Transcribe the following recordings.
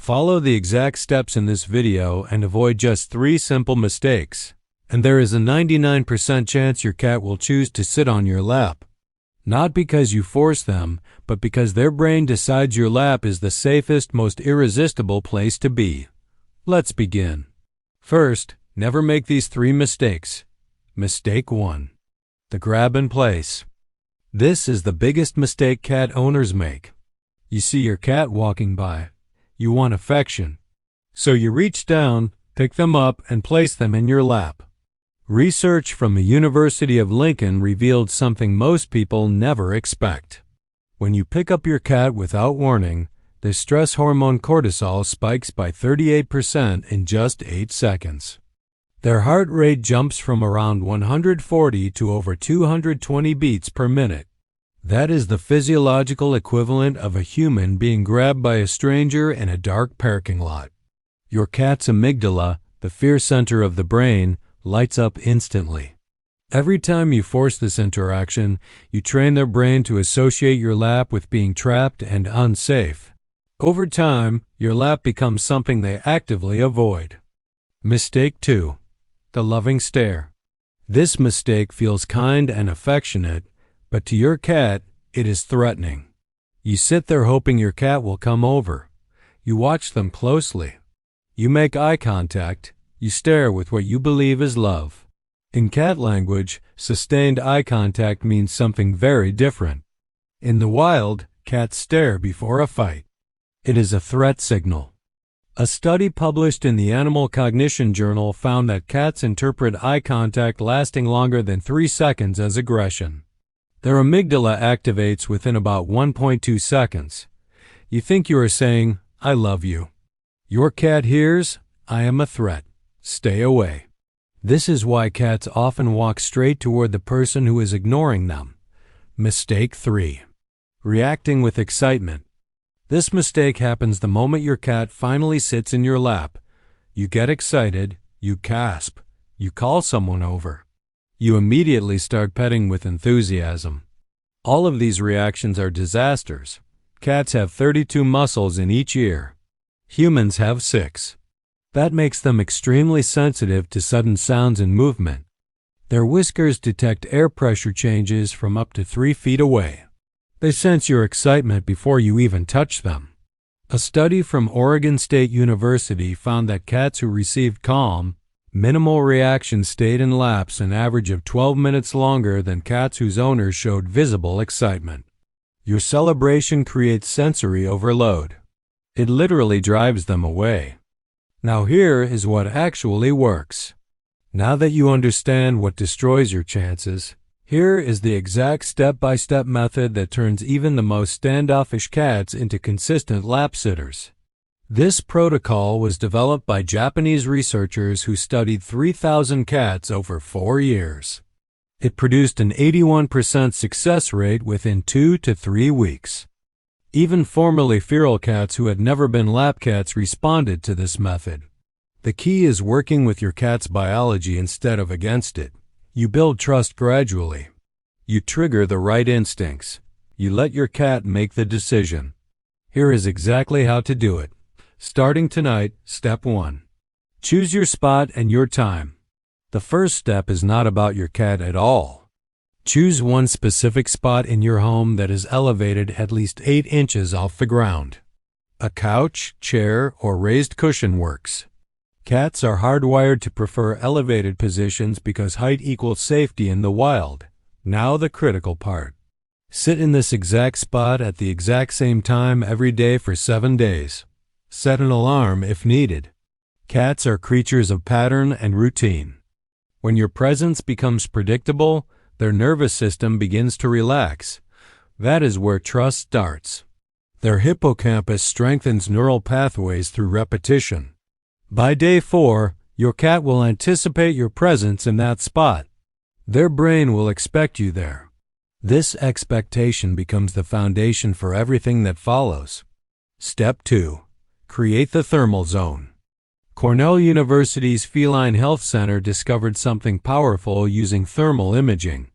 Follow the exact steps in this video and avoid just 3 simple mistakes, and there is a 99% chance your cat will choose to sit on your lap. Not because you force them, but because their brain decides your lap is the safest, most irresistible place to be. Let's begin. First, never make these 3 mistakes. Mistake 1. The grab in place. This is the biggest mistake cat owners make. You see your cat walking by. You want affection. So you reach down, pick them up, and place them in your lap. Research from the University of Lincoln revealed something most people never expect. When you pick up your cat without warning, the stress hormone cortisol spikes by 38% in just 8 seconds. Their heart rate jumps from around 140 to over 220 beats per minute. That is the physiological equivalent of a human being grabbed by a stranger in a dark parking lot. Your cat's amygdala, the fear center of the brain, lights up instantly. Every time you force this interaction, you train their brain to associate your lap with being trapped and unsafe. Over time, your lap becomes something they actively avoid. Mistake 2. The loving stare. This mistake feels kind and affectionate, but to your cat, it is threatening. You sit there hoping your cat will come over. You watch them closely. You make eye contact. You stare with what you believe is love. In cat language, sustained eye contact means something very different. In the wild, cats stare before a fight. It is a threat signal. A study published in the Animal Cognition Journal found that cats interpret eye contact lasting longer than 3 seconds as aggression. Their amygdala activates within about 1.2 seconds. You think you are saying, "I love you." Your cat hears, "I am a threat. Stay away." This is why cats often walk straight toward the person who is ignoring them. Mistake 3. Reacting with excitement. This mistake happens the moment your cat finally sits in your lap. You get excited, you gasp, you call someone over. You immediately start petting with enthusiasm. All of these reactions are disasters. Cats have 32 muscles in each ear. Humans have 6. That makes them extremely sensitive to sudden sounds and movement. Their whiskers detect air pressure changes from up to 3 feet away. They sense your excitement before you even touch them. A study from Oregon State University found that cats who received calm, minimal reactions stayed in laps an average of 12 minutes longer than cats whose owners showed visible excitement. Your celebration creates sensory overload. It literally drives them away. Now here is what actually works. Now that you understand what destroys your chances, here is the exact step-by-step method that turns even the most standoffish cats into consistent lap sitters. This protocol was developed by Japanese researchers who studied 3,000 cats over 4 years. It produced an 81% success rate within 2 to 3 weeks. Even formerly feral cats who had never been lap cats responded to this method. The key is working with your cat's biology instead of against it. You build trust gradually. You trigger the right instincts. You let your cat make the decision. Here is exactly how to do it. Starting tonight, step 1. Choose your spot and your time. The first step is not about your cat at all. Choose one specific spot in your home that is elevated at least 8 inches off the ground. A couch, chair, or raised cushion works. Cats are hardwired to prefer elevated positions because height equals safety in the wild. Now the critical part. Sit in this exact spot at the exact same time every day for 7 days. Set an alarm if needed. Cats are creatures of pattern and routine. When your presence becomes predictable, their nervous system begins to relax. That is where trust starts. Their hippocampus strengthens neural pathways through repetition. By day 4, your cat will anticipate your presence in that spot. Their brain will expect you there. This expectation becomes the foundation for everything that follows. Step 2. Create the thermal zone. Cornell University's Feline Health Center discovered something powerful using thermal imaging.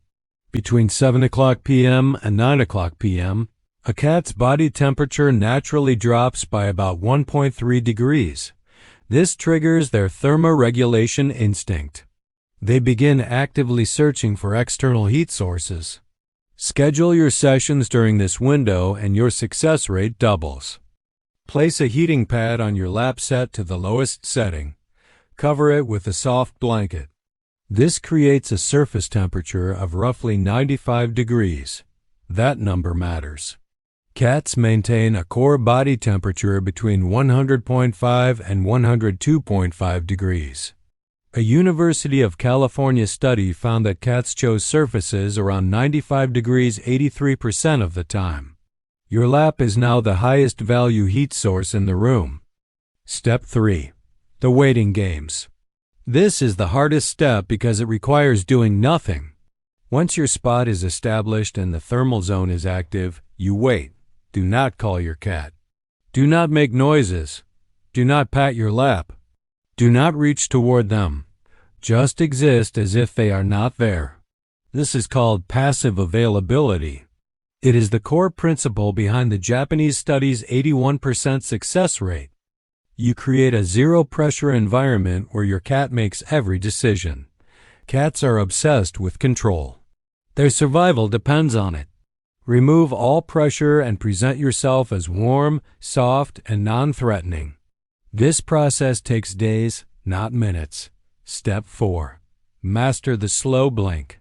Between 7 o'clock p.m. and 9 o'clock p.m., A cat's body temperature naturally drops by about 1.3 degrees. This triggers their thermoregulation instinct. They begin actively searching for external heat sources. Schedule your sessions during this window and your success rate doubles. Place a heating pad on your lap set to the lowest setting. Cover it with a soft blanket. This creates a surface temperature of roughly 95 degrees. That number matters. Cats maintain a core body temperature between 100.5 and 102.5 degrees. A University of California study found that cats chose surfaces around 95 degrees 83% of the time. Your lap is now the highest value heat source in the room. Step 3. The waiting games. This is the hardest step because it requires doing nothing. Once your spot is established and the thermal zone is active, you wait. Do not call your cat. Do not make noises. Do not pat your lap. Do not reach toward them. Just exist as if they are not there. This is called passive availability. It is the core principle behind the Japanese study's 81% success rate. You create a zero-pressure environment where your cat makes every decision. Cats are obsessed with control. Their survival depends on it. Remove all pressure and present yourself as warm, soft, and non-threatening. This process takes days, not minutes. Step 4. Master the slow blink.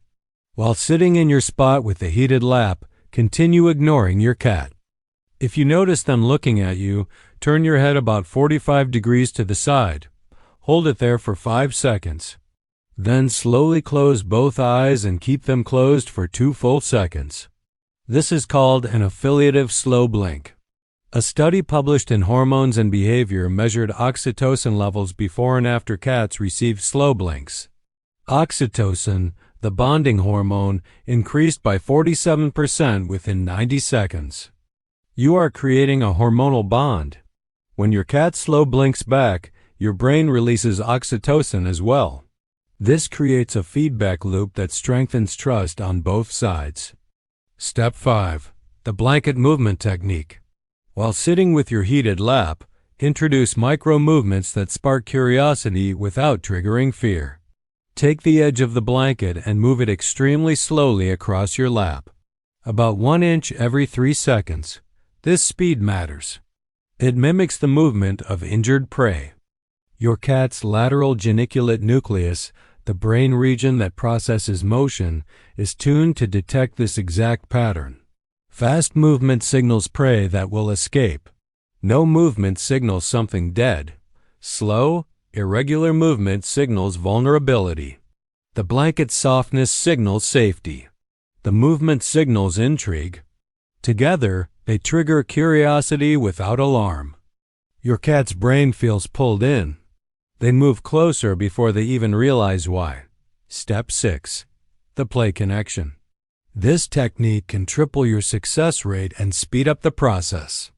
While sitting in your spot with the heated lap, continue ignoring your cat. If you notice them looking at you, turn your head about 45 degrees to the side. Hold it there for 5 seconds. Then slowly close both eyes and keep them closed for 2 full seconds. This is called an affiliative slow blink. A study published in Hormones and Behavior measured oxytocin levels before and after cats received slow blinks. Oxytocin, the bonding hormone, increased by 47% within 90 seconds. You are creating a hormonal bond. When your cat slow blinks back, your brain releases oxytocin as well. This creates a feedback loop that strengthens trust on both sides. Step 5. The blanket movement technique. While sitting with your heated lap, introduce micro movements that spark curiosity without triggering fear. Take the edge of the blanket and move it extremely slowly across your lap. About 1 inch every 3 seconds. This speed matters. It mimics the movement of injured prey. Your cat's lateral geniculate nucleus, the brain region that processes motion, is tuned to detect this exact pattern. Fast movement signals prey that will escape. No movement signals something dead. Slow, irregular movement signals vulnerability. The blanket's softness signals safety. The movement signals intrigue. Together, they trigger curiosity without alarm. Your cat's brain feels pulled in. They move closer before they even realize why. Step 6. The play connection. This technique can triple your success rate and speed up the process.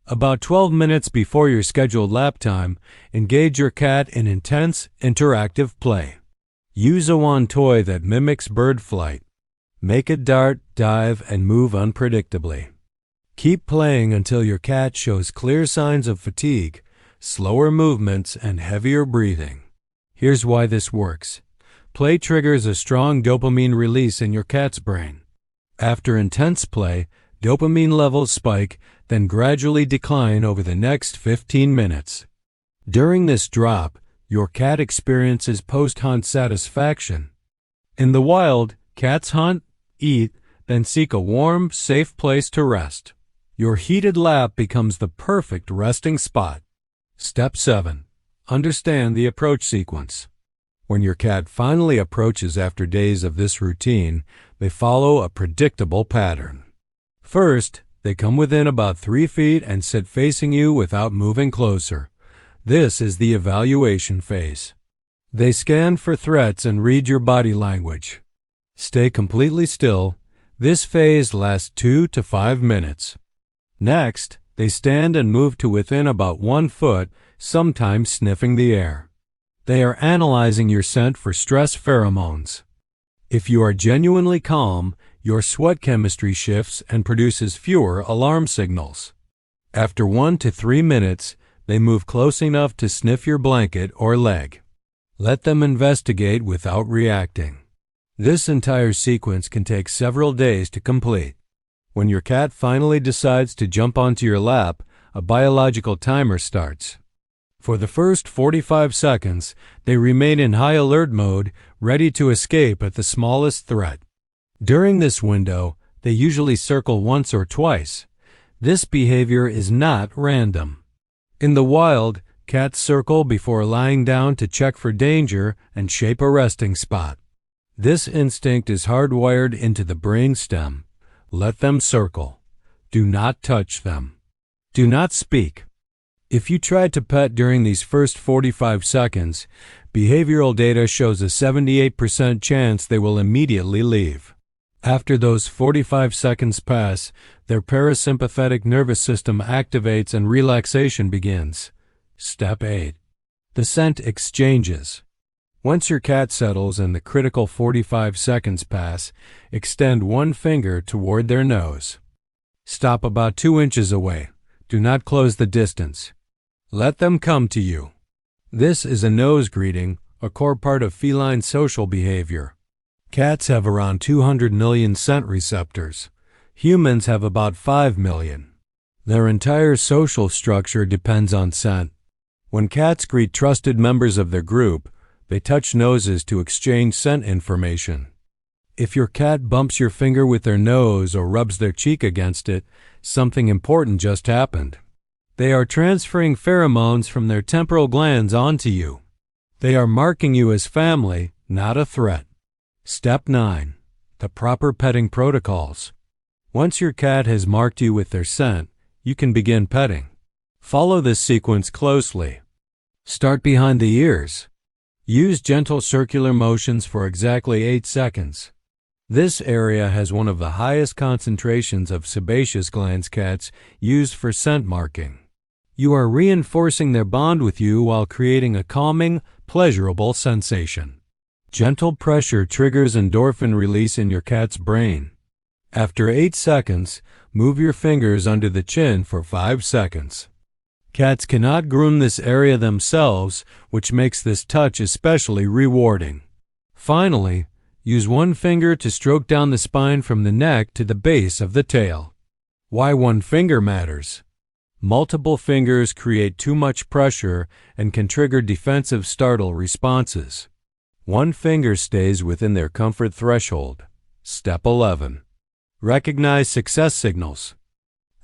About 12 minutes before your scheduled lap time, engage your cat in intense, interactive play. Use a wand toy that mimics bird flight. Make it dart, dive, and move unpredictably. Keep playing until your cat shows clear signs of fatigue, slower movements, and heavier breathing. Here's why this works. Play triggers a strong dopamine release in your cat's brain. After intense play, dopamine levels spike, then gradually decline over the next 15 minutes. During this drop, your cat experiences post-hunt satisfaction. In the wild, cats hunt, eat, then seek a warm, safe place to rest. Your heated lap becomes the perfect resting spot. Step 7. Understand the approach sequence. When your cat finally approaches after days of this routine, they follow a predictable pattern. First, they come within about 3 feet and sit facing you without moving closer. This is the evaluation phase. They scan for threats and read your body language. Stay completely still. This phase lasts 2 to 5 minutes. Next, they stand and move to within about 1 foot, sometimes sniffing the air. They are analyzing your scent for stress pheromones. If you are genuinely calm, Your sweat chemistry shifts and produces fewer alarm signals. After 1 to 3 minutes, they move close enough to sniff your blanket or leg. Let them investigate without reacting. This entire sequence can take several days to complete. When your cat finally decides to jump onto your lap, a biological timer starts. For the first 45 seconds, they remain in high alert mode, ready to escape at the smallest threat. During this window, they usually circle once or twice. This behavior is not random. In the wild, cats circle before lying down to check for danger and shape a resting spot. This instinct is hardwired into the brain stem. Let them circle. Do not touch them. Do not speak. If you try to pet during these first 45 seconds, behavioral data shows a 78% chance they will immediately leave. After those 45 seconds pass, their parasympathetic nervous system activates and relaxation begins. Step 8. The scent exchanges. Once your cat settles and the critical 45 seconds pass, extend one finger toward their nose. Stop about 2 inches away. Do not close the distance. Let them come to you. This is a nose greeting, a core part of feline social behavior. Cats have around 200 million scent receptors. Humans have about 5 million. Their entire social structure depends on scent. When cats greet trusted members of their group, they touch noses to exchange scent information. If your cat bumps your finger with their nose or rubs their cheek against it, something important just happened. They are transferring pheromones from their temporal glands onto you. They are marking you as family, not a threat. Step 9. The proper petting protocols. Once your cat has marked you with their scent, you can begin petting. Follow this sequence closely. Start behind the ears. Use gentle circular motions for exactly 8 seconds. This area has one of the highest concentrations of sebaceous glands cats use for scent marking. You are reinforcing their bond with you while creating a calming, pleasurable sensation. Gentle pressure triggers endorphin release in your cat's brain. After 8 seconds, move your fingers under the chin for 5 seconds. Cats cannot groom this area themselves, which makes this touch especially rewarding. Finally, use one finger to stroke down the spine from the neck to the base of the tail. Why one finger matters. Multiple fingers create too much pressure and can trigger defensive startle responses. One finger stays within their comfort threshold. Step 11. Recognize success signals.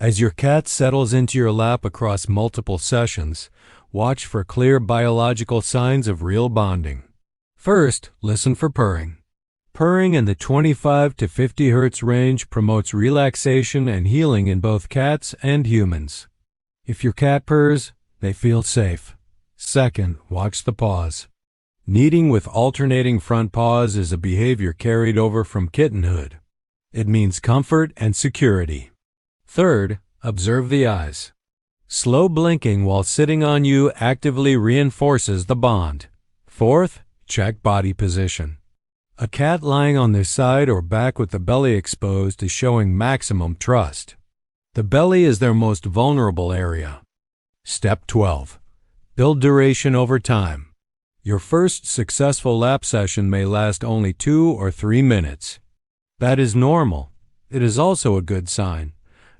As your cat settles into your lap across multiple sessions, watch for clear biological signs of real bonding. First, listen for purring. Purring in the 25 to 50 Hz range promotes relaxation and healing in both cats and humans. If your cat purrs, they feel safe. Second, watch the paws. Kneading with alternating front paws is a behavior carried over from kittenhood. It means comfort and security. Third, observe the eyes. Slow blinking while sitting on you actively reinforces the bond. Fourth, check body position. A cat lying on their side or back with the belly exposed is showing maximum trust. The belly is their most vulnerable area. Step 12. Build duration over time. Your first successful lap session may last only 2 or 3 minutes. That is normal. It is also a good sign.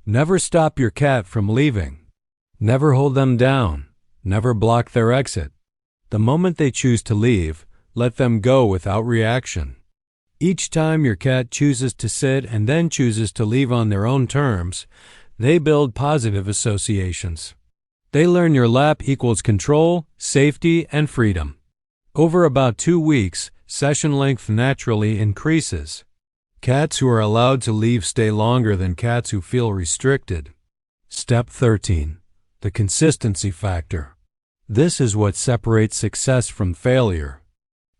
Never stop your cat from leaving. Never hold them down. Never block their exit. The moment they choose to leave, let them go without reaction. Each time your cat chooses to sit and then chooses to leave on their own terms, they build positive associations. They learn your lap equals control, safety, and freedom. Over about 2 weeks, session length naturally increases. Cats who are allowed to leave stay longer than cats who feel restricted. Step 13. The consistency factor. This is what separates success from failure.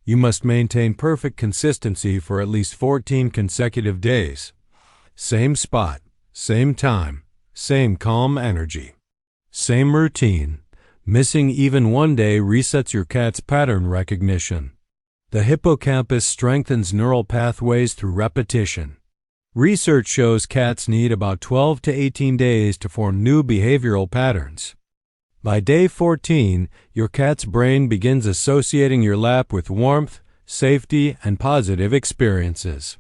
You must maintain perfect consistency for at least 14 consecutive days. Same spot, same time, same calm energy. Same routine. Missing even one day resets your cat's pattern recognition. The hippocampus strengthens neural pathways through repetition. Research shows cats need about 12 to 18 days to form new behavioral patterns. By day 14, your cat's brain begins associating your lap with warmth, safety, and positive experiences.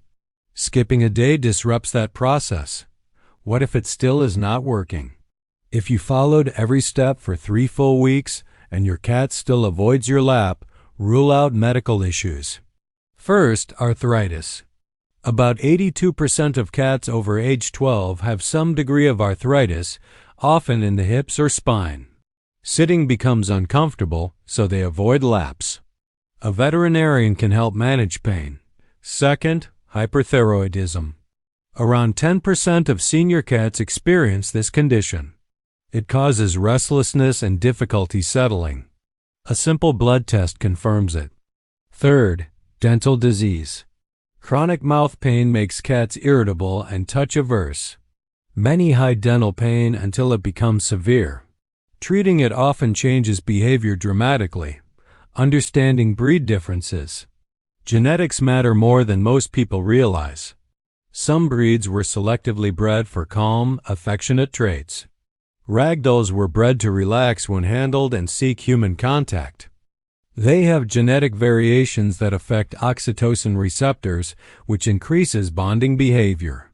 Skipping a day disrupts that process. What if it still is not working? If you followed every step for 3 full weeks and your cat still avoids your lap, rule out medical issues. First, arthritis. About 82% of cats over age 12 have some degree of arthritis, often in the hips or spine. Sitting becomes uncomfortable, so they avoid laps. A veterinarian can help manage pain. Second, hyperthyroidism. Around 10% of senior cats experience this condition. It causes restlessness and difficulty settling. A simple blood test confirms it. Third, dental disease. Chronic mouth pain makes cats irritable and touch-averse. Many hide dental pain until it becomes severe. Treating it often changes behavior dramatically. Understanding breed differences. Genetics matter more than most people realize. Some breeds were selectively bred for calm, affectionate traits. Ragdolls were bred to relax when handled and seek human contact. They have genetic variations that affect oxytocin receptors, which increases bonding behavior.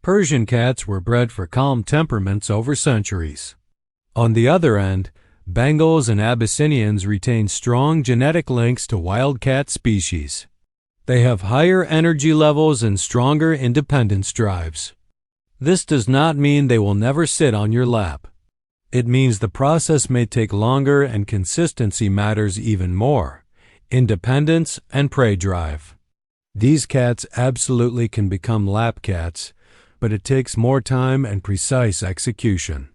Persian cats were bred for calm temperaments over centuries. On the other end, Bengals and Abyssinians retain strong genetic links to wildcat species. They have higher energy levels and stronger independence drives. This does not mean they will never sit on your lap. It means the process may take longer and consistency matters even more. Independence and prey drive. These cats absolutely can become lap cats, but it takes more time and precise execution.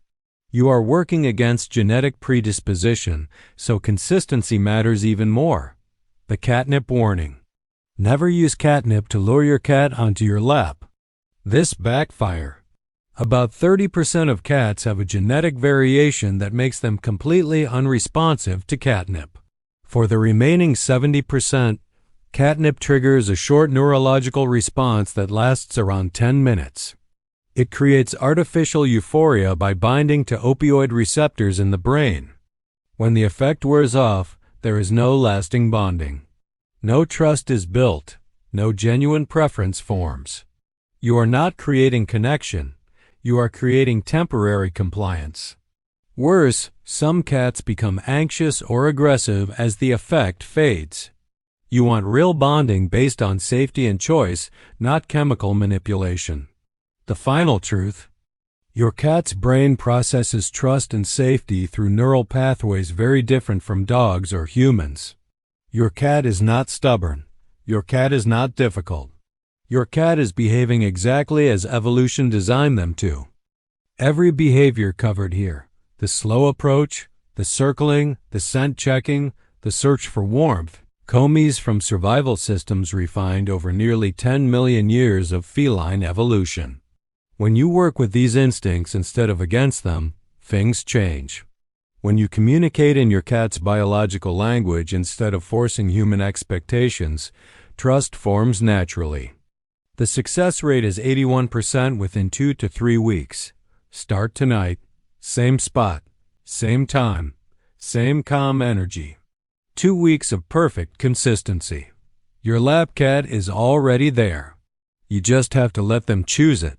You are working against genetic predisposition, so consistency matters even more. The catnip warning. Never use catnip to lure your cat onto your lap. This backfire. About 30% of cats have a genetic variation that makes them completely unresponsive to catnip. For the remaining 70%, catnip triggers a short neurological response that lasts around 10 minutes. It creates artificial euphoria by binding to opioid receptors in the brain. When the effect wears off, there is no lasting bonding. No trust is built. No genuine preference forms. You are not creating connection. You are creating temporary compliance. Worse, some cats become anxious or aggressive as the effect fades. You want real bonding based on safety and choice, not chemical manipulation. The final truth: your cat's brain processes trust and safety through neural pathways very different from dogs or humans. Your cat is not stubborn. Your cat is not difficult. Your cat is behaving exactly as evolution designed them to. Every behavior covered here, the slow approach, the circling, the scent checking, the search for warmth, comes from survival systems refined over nearly 10 million years of feline evolution. When you work with these instincts instead of against them, things change. When you communicate in your cat's biological language instead of forcing human expectations, trust forms naturally. The success rate is 81% within 2 to 3 weeks. Start tonight. Same spot, same time, same calm energy. 2 weeks of perfect consistency. Your lap cat is already there. You just have to let them choose it.